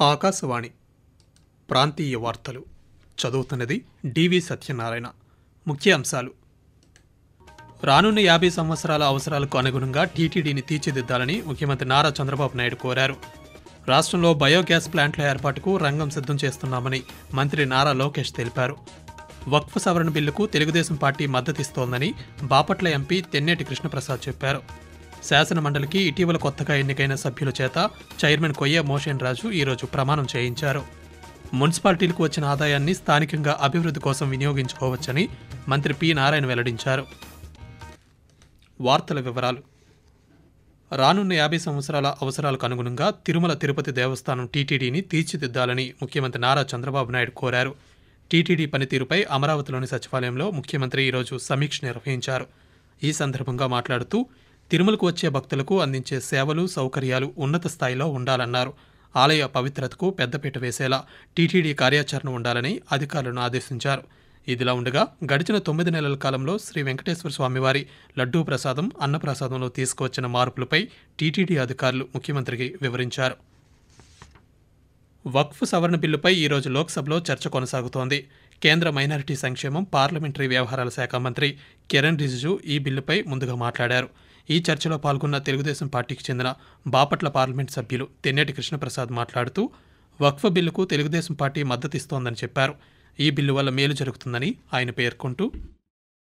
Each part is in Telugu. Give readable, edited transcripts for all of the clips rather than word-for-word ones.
ఆకాశవాణి ప్రాంతీయ వార్తలు చదువుతున్నది డివి సత్యనారాయణ. ముఖ్య అంశాలు: రానున్న 50 సంవత్సరాల అవసరాలకు అనుగుణంగా టీటీడీని తీర్చిదిద్దాలని ముఖ్యమంత్రి నారా చంద్రబాబు నాయుడు కోరారు. రాష్ట్రంలో బయోగ్యాస్ ప్లాంట్ల ఏర్పాటుకు రంగం సిద్ధం చేస్తున్నామని మంత్రి నారా లోకేష్ తెలిపారు. వక్ఫ్ సవరణ బిల్లుకు తెలుగుదేశం పార్టీ మద్దతిస్తోందని బాపట్ల ఎంపీ తెన్నేటి కృష్ణప్రసాద్ చెప్పారు. శాసనమండలికి ఇటీవల కొత్తగా ఎన్నికైన సభ్యుల చేత చైర్మన్ కొయ్య మోషన్ రాజు ఈరోజు ప్రమాణం చేయించారు. మున్సిపాలిటీలకు వచ్చిన ఆదాయాన్ని స్థానికంగా అభివృద్ధి కోసం వినియోగించుకోవచ్చని మంత్రి పి నారాయణ వెల్లడించారు. వార్తల వివరాలు: రానున్న 50 సంవత్సరాల అవసరాలకు అనుగుణంగా తిరుమల తిరుపతి దేవస్థానం టీటీడీని తీర్చిదిద్దాలని ముఖ్యమంత్రి నారా చంద్రబాబు నాయుడు కోరారు. టీటీడీ పనితీరుపై అమరావతిలోని సచివాలయంలో ముఖ్యమంత్రి ఈరోజు సమీక్ష నిర్వహించారు. ఈ సందర్భంగా మాట్లాడుతూ తిరుమలకు వచ్చే భక్తులకు అందించే సేవలు, సౌకర్యాలు ఉన్నత స్థాయిలో ఉండాలన్నారు. ఆలయ పవిత్రతకు పెద్దపీట వేసేలా టీటీడీ కార్యాచరణ ఉండాలని అధికారులను ఆదేశించారు. ఇదిలా ఉండగా గడిచిన 9 నెలల కాలంలో శ్రీ వెంకటేశ్వర స్వామివారి లడ్డూ ప్రసాదం, అన్నప్రసాదంలో తీసుకువచ్చిన మార్పులపై టీటీడీ అధికారులు ముఖ్యమంత్రికి వివరించారు. వక్ఫ్ సవరణ బిల్లుపై ఈరోజు లోక్సభలో చర్చ కొనసాగుతోంది. కేంద్ర మైనారిటీ సంక్షేమం, పార్లమెంటరీ వ్యవహారాల శాఖ మంత్రి కిరణ్ రిజిజు ఈ బిల్లుపై ముందుగా మాట్లాడారు. ఈ చర్చలో పాల్గొన్న తెలుగుదేశం పార్టీకి చెందిన బాపట్ల పార్లమెంట్ సభ్యులు తెన్నేటి కృష్ణప్రసాద్ మాట్లాడుతూ వక్ఫ్ బిల్లుకు తెలుగుదేశం పార్టీ మద్దతిస్తోందని చెప్పారు. ఈ బిల్లు వల్ల మేలు జరుగుతుందని ఆయన పేర్కొంటూ,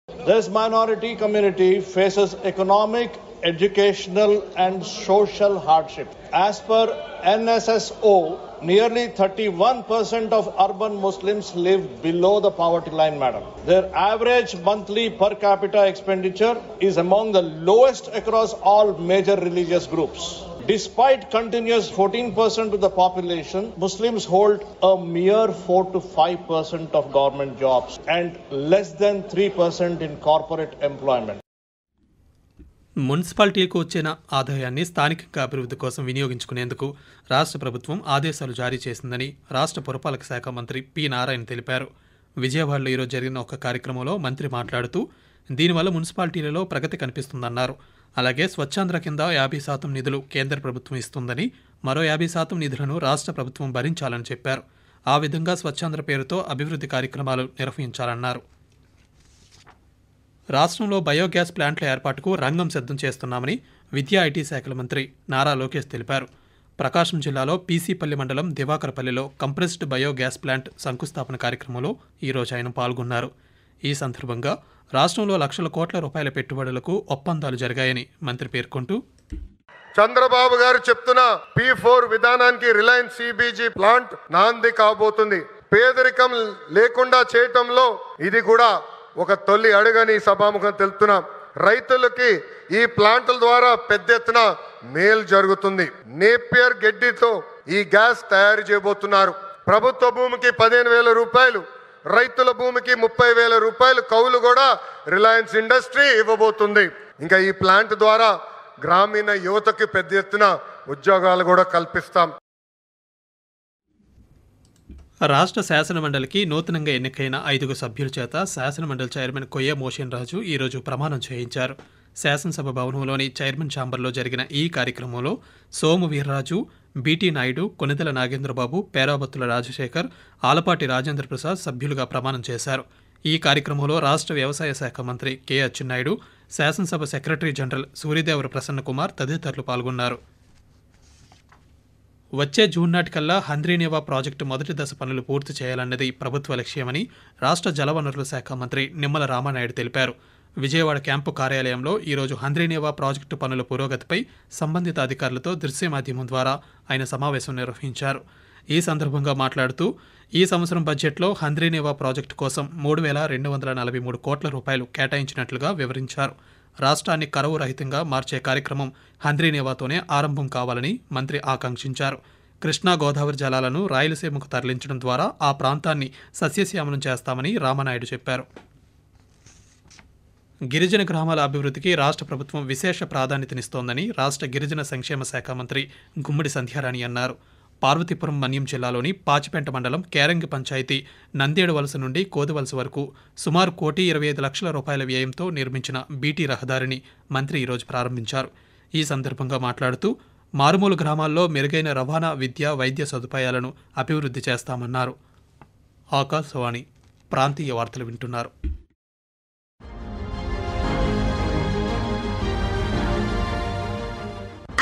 This minority community faces economic, educational and social hardship. As per NSSO, nearly 31% of urban Muslims live below the poverty line, madam. Their average monthly per capita expenditure is among the lowest across all major religious groups. Despite continuous 14% of the population, Muslims hold a mere 4 to 5% of government jobs and less than 3% in corporate employment. మున్సిపాలిటీలకు వచ్చిన ఆదాయాన్ని స్థానికంగా అభివృద్ధి కోసం వినియోగించుకునేందుకు రాష్ట్ర ప్రభుత్వం ఆదేశాలు జారీ చేసిందని రాష్ట్ర పురపాలక శాఖ మంత్రి పి నారాయణ తెలిపారు. విజయవాడలో ఈరోజు జరిగిన ఒక కార్యక్రమంలో మంత్రి మాట్లాడుతూ దీనివల్ల మున్సిపాలిటీలలో ప్రగతి కనిపిస్తుందన్నారు. అలాగే స్వచ్ఛాంధ్ర కింద 50% నిధులు కేంద్ర ప్రభుత్వం ఇస్తుందని, మరో 50% నిధులను రాష్ట్ర ప్రభుత్వం భరించాలని చెప్పారు. ఆ విధంగా స్వచ్ఛాంధ్ర పేరుతో అభివృద్ధి కార్యక్రమాలు నిర్వహించాలన్నారు. రాష్ట్రంలో బయోగ్యాస్ ప్లాంట్ల ఏర్పాటుకు రంగం సిద్ధం చేస్తున్నామని విద్యా ఐటీ శాఖల మంత్రి నారా లోకేష్ తెలిపారు. ప్రకాశం జిల్లాలో పీసీపల్లి మండలం దివాకరపల్లిలో కంప్రెస్డ్ బయోగ్యాస్ ప్లాంట్ శంకుస్థాపన కార్యక్రమంలో ఈరోజు ఆయన పాల్గొన్నారు. ఈ సందర్భంగా రాష్ట్రంలో లక్షల కోట్ల రూపాయల పెట్టుబడులకు ఒప్పందాలు జరిగాయని మంత్రి పేర్కొంటూ, చంద్రబాబు గారు చెప్తున్న P4 విధానానికి రిలయన్స్ CBG ప్లాంట్ నాంది కాబోతుంది. పేదరికం లేకుండా చేయటంలో ఇది కూడా ఒక తొలి అడుగని సభాముఖం తెలుపుతున్నాం. రైతులకి ఈ ప్లాంట్ల ద్వారా పెద్ద ఎత్తున మేలు జరుగుతుంది. నేపియర్ గడ్డితో ఈ గ్యాస్ తయారు చేయబోతున్నారు. ప్రభుత్వ భూమికి 15,000 రూపాయలు, రైతుల భూమికి 30,000 రూపాయలు కౌలు కూడా రిలయన్స్ ఇండస్ట్రీ ఇవ్వబోతుంది. ఇంకా ఈ ప్లాంట్ ద్వారా గ్రామీణ యువతకి పెద్ద ఎత్తున ఉద్యోగాలు కూడా కల్పిస్తాం. రాష్ట్ర శాసనమండలికి నూతనంగా ఎన్నికైన 5 సభ్యుల చేత శాసనమండలి చైర్మన్ కొయ్య మోషన్ రాజు ఈరోజు ప్రమాణం చేయించారు. శాసనసభ భవనంలోని చైర్మన్ ఛాంబర్లో జరిగిన ఈ కార్యక్రమంలో సోము వీర్రాజు, బీటీ నాయుడు, కొనిదెల నాగేంద్రబాబు, పేరాబత్తుల రాజశేఖర్, ఆలపాటి రాజేంద్ర ప్రసాద్ సభ్యులుగా ప్రమాణం చేశారు. ఈ కార్యక్రమంలో రాష్ట్ర వ్యవసాయ శాఖ మంత్రి కె అచ్చెన్నాయుడు, శాసనసభ సెక్రటరీ జనరల్ సూర్యదేవర ప్రసన్నకుమార్ తదితరులు పాల్గొన్నారు. వచ్చే జూన్ నాటికల్లా హంద్రీనేవా ప్రాజెక్టు మొదటి దశ పనులు పూర్తి చేయాలన్నది ప్రభుత్వ లక్ష్యమని రాష్ట్ర జలవనరుల శాఖ మంత్రి నిమ్మల రామానాయుడు తెలిపారు. విజయవాడ క్యాంపు కార్యాలయంలో ఈరోజు హంద్రీనేవా ప్రాజెక్టు పనుల పురోగతిపై సంబంధిత అధికారులతో దృశ్య మాధ్యమం ద్వారా ఆయన సమావేశం నిర్వహించారు. ఈ సందర్భంగా మాట్లాడుతూ ఈ సంవత్సరం బడ్జెట్లో హంద్రీనేవా ప్రాజెక్టు కోసం 3,243 కోట్ల రూపాయలు కేటాయించినట్లుగా వివరించారు. రాష్ట్రాన్ని కరువు రహితంగా మార్చే కార్యక్రమం హంద్రీనేవాతోనే ఆరంభం కావాలని మంత్రి ఆకాంక్షించారు. కృష్ణా గోదావరి జలాలను రాయలసీమకు తరలించడం ద్వారా ఆ ప్రాంతాన్ని సస్యశ్యామలం చేస్తామని రామానాయుడు చెప్పారు. గిరిజన గ్రామాల అభివృద్ధికి రాష్ట్ర ప్రభుత్వం విశేష ప్రాధాన్యతనిస్తోందని రాష్ట్ర గిరిజన సంక్షేమ శాఖ మంత్రి గుమ్మడి సంధ్యారాణి అన్నారు. పార్వతీపురం మన్యం జిల్లాలోని పాచిపెంట మండలం కేరంగి పంచాయతీ నందేడు వలస నుండి కోదివలస వరకు సుమారు 1,25,00,000 రూపాయల వ్యయంతో నిర్మించిన బీటీ రహదారిని మంత్రి ఈరోజు ప్రారంభించారు. ఈ సందర్భంగా మాట్లాడుతూ మారుమూల గ్రామాల్లో మెరుగైన రవాణా, విద్య, వైద్య సదుపాయాలను అభివృద్ధి చేస్తామన్నారు. ఆకాశవాణి ప్రాంతీయ వార్తలు వింటున్నారు.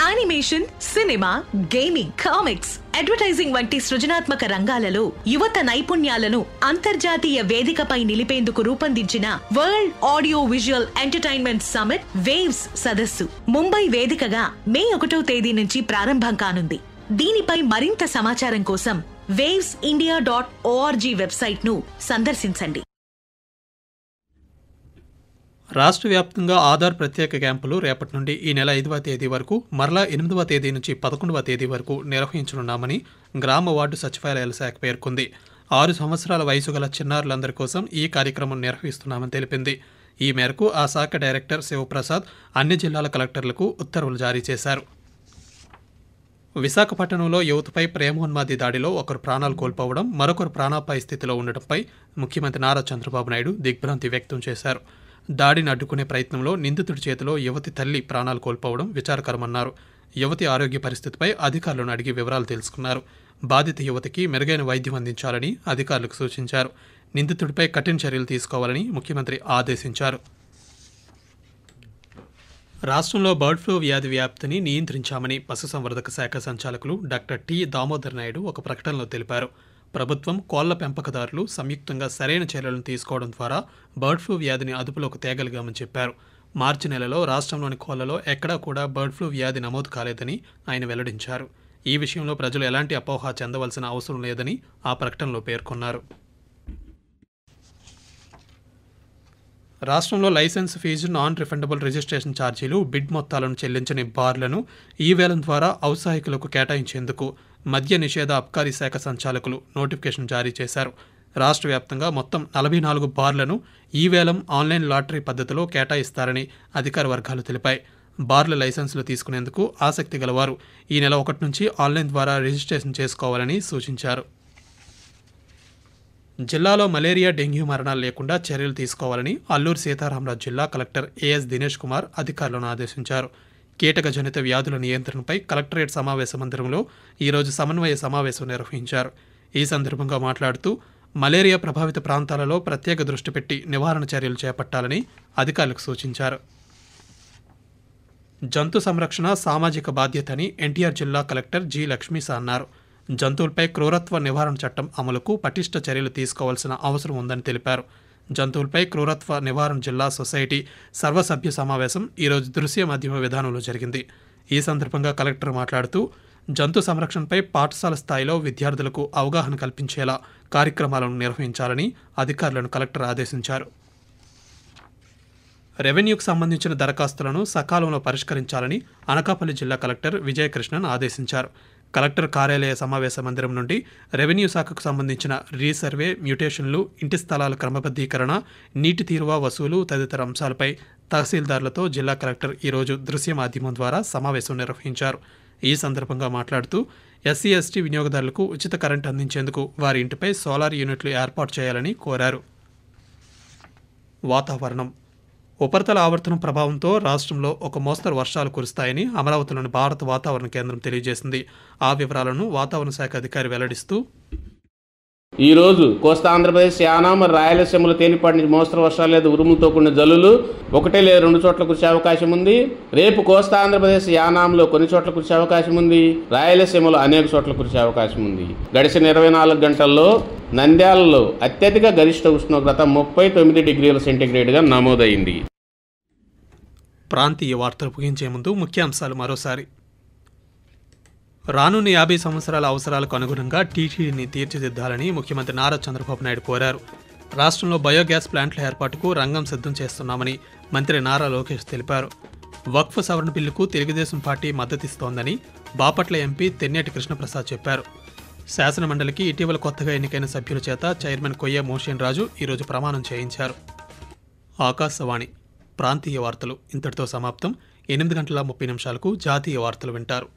Animation, cinema, gaming, comics, advertising వంటి సృజనాత్మక రంగాలలో యువత నైపుణ్యాలను అంతర్జాతీయ వేదికపై నిలిపేందుకు రూపొందించిన world audio visual entertainment summit waves సదస్సు ముంబై వేదికగా మే 1వ తేదీ నుంచి ప్రారంభం కానుంది. దీనిపై మరింత సమాచారం కోసం wavesindia.org వెబ్సైట్ ను సందర్శించండి. రాష్ట్ర వ్యాప్తంగా ఆధార్ ప్రత్యేక క్యాంపులు రేపటి నుండి ఈ నెల 5వ తేదీ వరకు, మరలా 8వ తేదీ నుంచి 11వ తేదీ వరకు నిర్వహించనున్నామని గ్రామ వార్డు సచివాలయాల శాఖ పేర్కొంది. 6 సంవత్సరాల వయసు గల చిన్నారులందరి కోసం ఈ కార్యక్రమం నిర్వహిస్తున్నామని తెలిపింది. ఈ మేరకు ఆ శాఖ డైరెక్టర్ శివప్రసాద్ అన్ని జిల్లాల కలెక్టర్లకు ఉత్తర్వులు జారీ చేశారు. విశాఖపట్నంలో యువతపై ప్రేమోన్మాది దాడిలో ఒకరు ప్రాణాలు కోల్పోవడం, మరొకరు ప్రాణాపాయ స్థితిలో ఉండటంపై ముఖ్యమంత్రి నారా చంద్రబాబు నాయుడు దిగ్భ్రాంతి వ్యక్తం చేశారు. దాడిని అడ్డుకునే ప్రయత్నంలో నిందితుడి చేతిలో యువతి తల్లి ప్రాణాలు కోల్పోవడం విచారకరమన్నారు. యువతి ఆరోగ్య పరిస్థితిపై అధికారులను అడిగి వివరాలు తెలుసుకున్నారు. బాధిత యువతికి మెరుగైన వైద్యం అందించాలని అధికారులకు సూచించారు. నిందితుడిపై కఠిన చర్యలు తీసుకోవాలని ముఖ్యమంత్రి ఆదేశించారు. రాష్ట్రంలో బర్డ్ ఫ్లూ వ్యాధి వ్యాప్తిని నియంత్రించామని పశుసంవర్ధక శాఖ సంచాలకులు డాక్టర్ టి దామోదర్ నాయుడు ఒక ప్రకటనలో తెలిపారు. ప్రభుత్వం, కోళ్ల పెంపకదారులు సంయుక్తంగా సరైన చర్యలను తీసుకోవడం ద్వారా బర్డ్ ఫ్లూ వ్యాధిని అదుపులోకి తేగలిగామని చెప్పారు. మార్చి నెలలో రాష్ట్రంలోని కోళ్లలో ఎక్కడా కూడా బర్డ్ ఫ్లూ వ్యాధి నమోదు కాలేదని ఆయన వెల్లడించారు. ఈ విషయంలో ప్రజలు ఎలాంటి అపోహ చెందవలసిన అవసరం లేదని ఆ ప్రకటనలో పేర్కొన్నారు. రాష్ట్రంలో license fees, non refundable registration ఛార్జీలు, బిడ్ మొత్తాలను చెల్లించని బార్లను ఈ వేలం ద్వారా ఔత్సాహికులకు కేటాయించేందుకు మద్య నిషేధ అబ్కారీ శాఖ సంచాలకులు నోటిఫికేషన్ జారీ చేశారు. రాష్ట్ర వ్యాప్తంగా మొత్తం 44 బార్లను ఈ వేలం, ఆన్లైన్ లాటరీ పద్ధతిలో కేటాయిస్తారని అధికార వర్గాలు తెలిపాయి. బార్ల లైసెన్సులు తీసుకునేందుకు ఆసక్తి గలవారు ఈ నెల 1 నుంచి ఆన్లైన్ ద్వారా రిజిస్ట్రేషన్ చేసుకోవాలని సూచించారు. జిల్లాలో మలేరియా, డెంగ్యూ మరణాలు లేకుండా చర్యలు తీసుకోవాలని అల్లూరు సీతారామరాజు జిల్లా కలెక్టర్ ఏఎస్ దినేష్ కుమార్ అధికారులను ఆదేశించారు. కీటకజనిత వ్యాధుల నియంత్రణపై కలెక్టరేట్ సమావేశ మందిరంలో ఈరోజు సమన్వయ సమావేశం నిర్వహించారు. ఈ సందర్భంగా మాట్లాడుతూ మలేరియా ప్రభావిత ప్రాంతాలలో ప్రత్యేక దృష్టి పెట్టి నివారణ చర్యలు చేపట్టాలని అధికారులకు సూచించారు. జంతు సంరక్షణ సామాజిక బాధ్యత అని ఎన్టీఆర్ జిల్లా కలెక్టర్ జి లక్ష్మీసా అన్నారు. జంతువులపై క్రూరత్వ నివారణ చట్టం అమలుకు పటిష్ట చర్యలు తీసుకోవాల్సిన అవసరం ఉందని తెలిపారు. జంతువులపై క్రూరత్వ నివారణ జిల్లా సొసైటీ సర్వసభ్య సమావేశం ఈరోజు దృశ్య మాధ్యమ విధానంలో జరిగింది. ఈ సందర్భంగా కలెక్టర్ మాట్లాడుతూ జంతు సంరక్షణపై పాఠశాల స్థాయిలో విద్యార్థులకు అవగాహన కల్పించేలా కార్యక్రమాలను నిర్వహించాలని అధికారులను కలెక్టర్ ఆదేశించారు. రెవెన్యూకు సంబంధించిన దరఖాస్తులను సకాలంలో పరిష్కరించాలని అనకాపల్లి జిల్లా కలెక్టర్ విజయకృష్ణన్ ఆదేశించారు. కలెక్టర్ కార్యాలయ సమావేశ మందిరం నుండి రెవెన్యూ శాఖకు సంబంధించిన రీసర్వే, మ్యూటేషన్లు, ఇంటి స్థలాల క్రమబద్ధీకరణ, నీటి తీరువ వసూలు తదితర అంశాలపై తహసీల్దార్లతో జిల్లా కలెక్టర్ ఈరోజు దృశ్య మాధ్యమం ద్వారా సమావేశం నిర్వహించారు. ఈ సందర్భంగా మాట్లాడుతూ ఎస్సీ, ఎస్టీ వినియోగదారులకు ఉచిత కరెంటు అందించేందుకు వారి ఇంటిపై సోలార్ యూనిట్లు ఏర్పాటు చేయాలని కోరారు. వాతావరణం. ఉపరితల ఆవర్తనం ప్రభావంతో రాష్ట్రంలో ఒక మోస్తరు వర్షాలు కురుస్తాయని అమరావతిలోని భారత వాతావరణ కేంద్రం తెలియజేసింది. ఆ వివరాలను వాతావరణ శాఖ అధికారి వెల్లడిస్తూ, ఈ రోజు కోస్తా ఆంధ్రప్రదేశ్, యానాం, రాయలసీమలో తేలిపాటి నుంచి మోస్తరు వర్షాలు లేదా ఉరుములతో కూడిన జల్లులు 1 లేదా 2 చోట్ల కురిసే అవకాశం ఉంది. రేపు కోస్తా ఆంధ్రప్రదేశ్, యానాంలో కొన్ని చోట్ల కురిసే అవకాశం ఉంది. రాయలసీమలో అనేక చోట్ల కురిసే అవకాశం ఉంది. గడిచిన 24 గంటల్లో నంద్యాలలో అత్యధిక గరిష్ట ఉష్ణోగ్రత 39 డిగ్రీల సెంటీగ్రేడ్గా నమోదైంది. ప్రాంతీయ వార్తలు ముగించే ముందు ముఖ్యాంశాలు మరోసారి. రానున్న 50 సంవత్సరాల అవసరాలకు అనుగుణంగా టీటీడీని తీర్చిదిద్దాలని ముఖ్యమంత్రి నారా చంద్రబాబు నాయుడు కోరారు. రాష్ట్రంలో బయోగ్యాస్ ప్లాంట్ల ఏర్పాటుకు రంగం సిద్ధం చేస్తున్నామని మంత్రి నారా లోకేష్ తెలిపారు. వక్ఫ్ సవరణ బిల్లుకు తెలుగుదేశం పార్టీ మద్దతిస్తోందని బాపట్ల ఎంపీ తెన్నేటి కృష్ణప్రసాద్ చెప్పారు. శాసనమండలికి ఇటీవల కొత్తగా ఎన్నికైన సభ్యుల చేత చైర్మన్ కొయ్య మోషన్ రాజు ఈరోజు ప్రమాణం చేయించారు. ఆకాశవాణి ప్రాంతీయ వార్తలు ఇంతటితో సమాప్తం. 8 గంటల 30 నిమిషాలకు జాతీయ వార్తలు వింటారు.